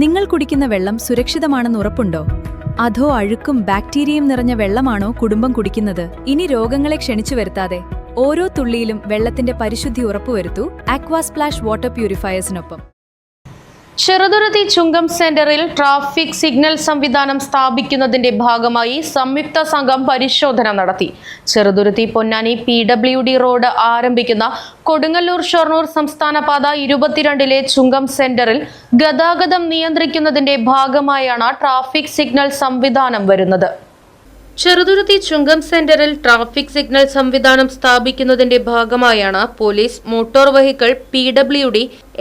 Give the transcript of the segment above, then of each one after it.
നിങ്ങൾ കുടിക്കുന്ന വെള്ളം സുരക്ഷിതമാണെന്ന് ഉറപ്പുണ്ടോ? അതോ അഴുക്കും ബാക്ടീരിയയും നിറഞ്ഞ വെള്ളമാണോ കുടുംബം കുടിക്കുന്നത്? ഇനി രോഗങ്ങളെ ക്ഷണിച്ചു വരുത്താതെ ഓരോ തുള്ളിയിലും വെള്ളത്തിന്റെ പരിശുദ്ധി ഉറപ്പുവരുത്തൂ ആക്വാ സ്പ്ലാഷ് വാട്ടർ പ്യൂരിഫയേഴ്സിനൊപ്പം. ചെറുതുരുത്തി ചുങ്കം സെന്ററിൽ ട്രാഫിക് സിഗ്നൽ സംവിധാനം സ്ഥാപിക്കുന്നതിന്റെ ഭാഗമായി സംയുക്ത സംഘം പരിശോധന നടത്തി. ചെറുതുരുത്തി പൊന്നാനി PWD റോഡ് ആരംഭിക്കുന്ന കൊടുങ്ങല്ലൂർ-ഷൊർണൂർ സംസ്ഥാന പാത 22-ലെ ചുങ്കം സെന്ററിൽ ഗതാഗതം നിയന്ത്രിക്കുന്നതിന്റെ ഭാഗമായാണ് ട്രാഫിക് സിഗ്നൽ സംവിധാനം വരുന്നത്. ചെറുതുരുത്തി ചുങ്കം സെന്ററിൽ ട്രാഫിക് സിഗ്നൽ സംവിധാനം സ്ഥാപിക്കുന്നതിന്റെ ഭാഗമായാണ് police, motor vehicle, PWD,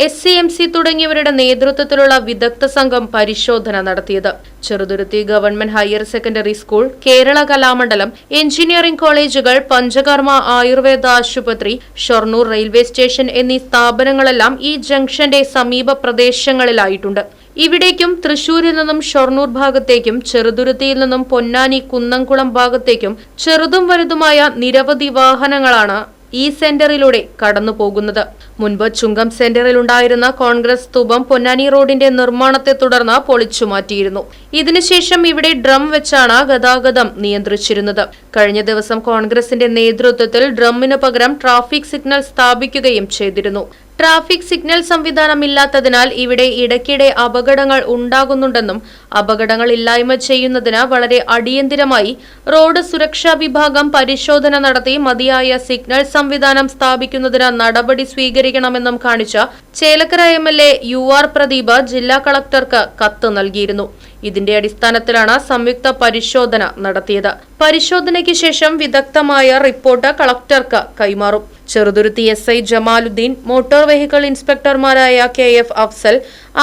SCMC തുടങ്ങിയവരുടെ നേതൃത്വത്തിലുള്ള വിദഗ്ധ സംഘം പരിശോധന നടത്തിയത്. Cheruthuruthy government higher secondary school, Kerala Kalamandalam, engineering കോളേജുകൾ, പഞ്ചകർമ്മ ആയുർവേദ ആശുപത്രി, ഷൊർണൂർ റെയിൽവേ സ്റ്റേഷൻ എന്നീ സ്ഥാപനങ്ങളെല്ലാം ഈ ജംഗ്ഷന്റെ സമീപ പ്രദേശങ്ങളിലായിട്ടുണ്ട്. ഇവിടേക്കും തൃശൂരിൽ നിന്നും ഷൊർണൂർ ഭാഗത്തേക്കും ചെറുതുരുത്തിയിൽ നിന്നും പൊന്നാനി കുന്നംകുളം ഭാഗത്തേക്കും ചെറുതും വലുതുമായ നിരവധി വാഹനങ്ങളാണ് ഈ സെന്ററിലൂടെ കടന്നു പോകുന്നത്. മുൻപ് ചുങ്കം സെന്ററിൽ ഉണ്ടായിരുന്ന കോൺഗ്രസ് സ്തൂപം പൊന്നാനി റോഡിന്റെ നിർമ്മാണത്തെ തുടർന്ന് പൊളിച്ചുമാറ്റിയിരുന്നു. ഇതിനുശേഷം ഇവിടെ ഡ്രം വെച്ചാണ് ഗതാഗതം നിയന്ത്രിച്ചിരുന്നത്. കഴിഞ്ഞ ദിവസം കോൺഗ്രസിന്റെ നേതൃത്വത്തിൽ ഡ്രമ്മിന് പകരം ട്രാഫിക് സിഗ്നൽ സ്ഥാപിക്കുകയും ചെയ്തിരുന്നു. ട്രാഫിക് സിഗ്നൽ സംവിധാനമില്ലാത്തതിനാൽ ഇവിടെ ഇടയ്ക്കിടെ അപകടങ്ങൾ ഉണ്ടാകുന്നുണ്ടെന്നും അപകടങ്ങൾ ഇല്ലായ്മ ചെയ്യുന്നതിന് വളരെ അടിയന്തിരമായി റോഡ് സുരക്ഷാ വിഭാഗം പരിശോധന നടത്തി മതിയായ സിഗ്നൽ സംവിധാനം സ്ഥാപിക്കുന്നതിന് നടപടി സ്വീകരിക്കണമെന്നും കാണിച്ച ചേലക്കര MLA UR പ്രദീപ് ജില്ലാ കളക്ടർക്ക് കത്ത് നൽകിയിരുന്നു. ഇതിന്റെ അടിസ്ഥാനത്തിലാണ് സംയുക്ത പരിശോധന നടത്തിയത്. പരിശോധനയ്ക്ക് ശേഷം വിദഗ്ധമായ റിപ്പോർട്ട് കളക്ടർക്ക് കൈമാറും. Cheruthuruthy SI Jamaluddin, motor vehicle ഇൻസ്പെക്ടർമാരായ KF Afsal,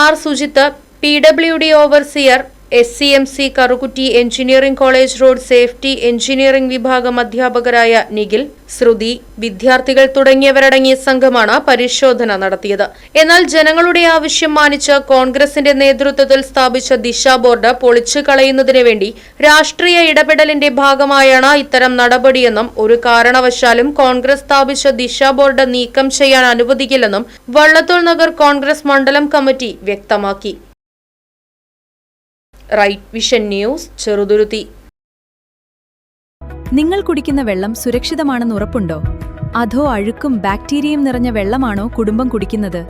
R Sujith, PWD overseer, SCMC Karukutty engineering college road safety engineering വിഭാഗം അധ്യാപകരായ നിഖിൽ, ശ്രുതി, വിദ്യാർത്ഥികൾ തുടങ്ങിയവരടങ്ങിയ സംഘമാണ് പരിശോധന നടത്തിയത്. എന്നാൽ ജനങ്ങളുടെ ആവശ്യം മാനിച്ച് കോൺഗ്രസിന്റെ നേതൃത്വത്തിൽ സ്ഥാപിച്ച ദിശ ബോർഡ് പൊളിച്ചു കളയുന്നതിന് വേണ്ടി രാഷ്ട്രീയ ഇടപെടലിന്റെ ഭാഗമായാണ് ഇത്തരം നടപടിയെന്നും ഒരു കാരണവശാലും കോൺഗ്രസ് സ്ഥാപിച്ച ദിശ ബോർഡ് നീക്കം ചെയ്യാൻ അനുവദിക്കില്ലെന്നും വള്ളത്തോൾ നഗർ കോൺഗ്രസ് മണ്ഡലം കമ്മിറ്റി വ്യക്തമാക്കി. Right vision news, Cheruthuruthy. നിങ്ങൾ കുടിക്കുന്ന വെള്ളം സുരക്ഷിതമാണെന്ന് ഉറപ്പുണ്ടോ? അതോ അഴുക്കും ബാക്ടീരിയയും നിറഞ്ഞ വെള്ളമാണോ കുടുംബം കുടിക്കുന്നത്?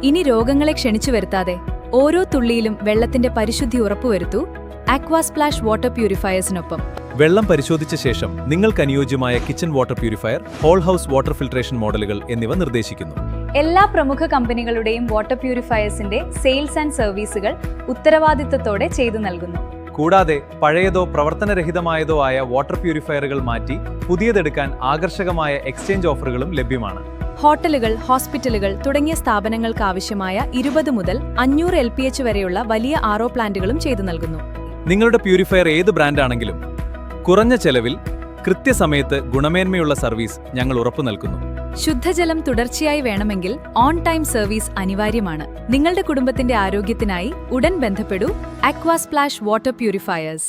ഇനി രോഗങ്ങളെ ക്ഷണിച്ചു വരുത്താതെ ഓരോ തുള്ളിയിലും വെള്ളത്തിന്റെ പരിശുദ്ധി ഉറപ്പുവരുത്തൂ ആക്വാ സ്പ്ലാഷ് വാട്ടർ പ്യൂരിഫയേഴ്സിനൊപ്പം. വെള്ളം പരിശോധിച്ച ശേഷം നിങ്ങൾക്ക് അനുയോജ്യമായ kitchen water purifier, whole house water filtration മോഡലുകൾ എന്നിവ നിർദ്ദേശിക്കുന്നു. എല്ലാ പ്രമുഖ കമ്പനികളുടെയും വാട്ടർ പ്യൂരിഫയേഴ്സിന്റെ സെയിൽസ് ആൻഡ് സർവീസുകൾ ഉത്തരവാദിത്തത്തോടെ ചെയ്തു നൽകുന്നു. കൂടാതെ പഴയതോ പ്രവർത്തനരഹിതമായതോ ആയ വാട്ടർ പ്യൂരിഫയറുകൾ മാറ്റി പുതിയതെടുക്കാൻ ആകർഷകമായ എക്സ്ചേഞ്ച് ഓഫറുകളും ലഭ്യമാണ്. ഹോട്ടലുകൾ, ഹോസ്പിറ്റലുകൾ തുടങ്ങിയ സ്ഥാപനങ്ങൾക്ക് ആവശ്യമായ 20 മുതൽ 500 LPH വരെയുള്ള വലിയ RO പ്ലാന്റുകളും ചെയ്തു നൽകുന്നു. നിങ്ങളുടെ പ്യൂരിഫയർ ഏത് ബ്രാൻഡാണെങ്കിലും കുറഞ്ഞ ചെലവിൽ കൃത്യസമയത്ത് ഗുണമേന്മയുള്ള സർവീസ് ഞങ്ങൾ ഉറപ്പു നൽകുന്നു. ശുദ്ധജലം തുടർച്ചയായി വേണമെങ്കിൽ ഓൺ ടൈം സർവീസ് അനിവാര്യമാണ്. നിങ്ങളുടെ കുടുംബത്തിന്റെ ആരോഗ്യത്തിനായി ഉടൻ ബന്ധപ്പെടൂ ആക്വാ സ്പ്ലാഷ് വാട്ടർ പ്യൂരിഫയേഴ്സ്.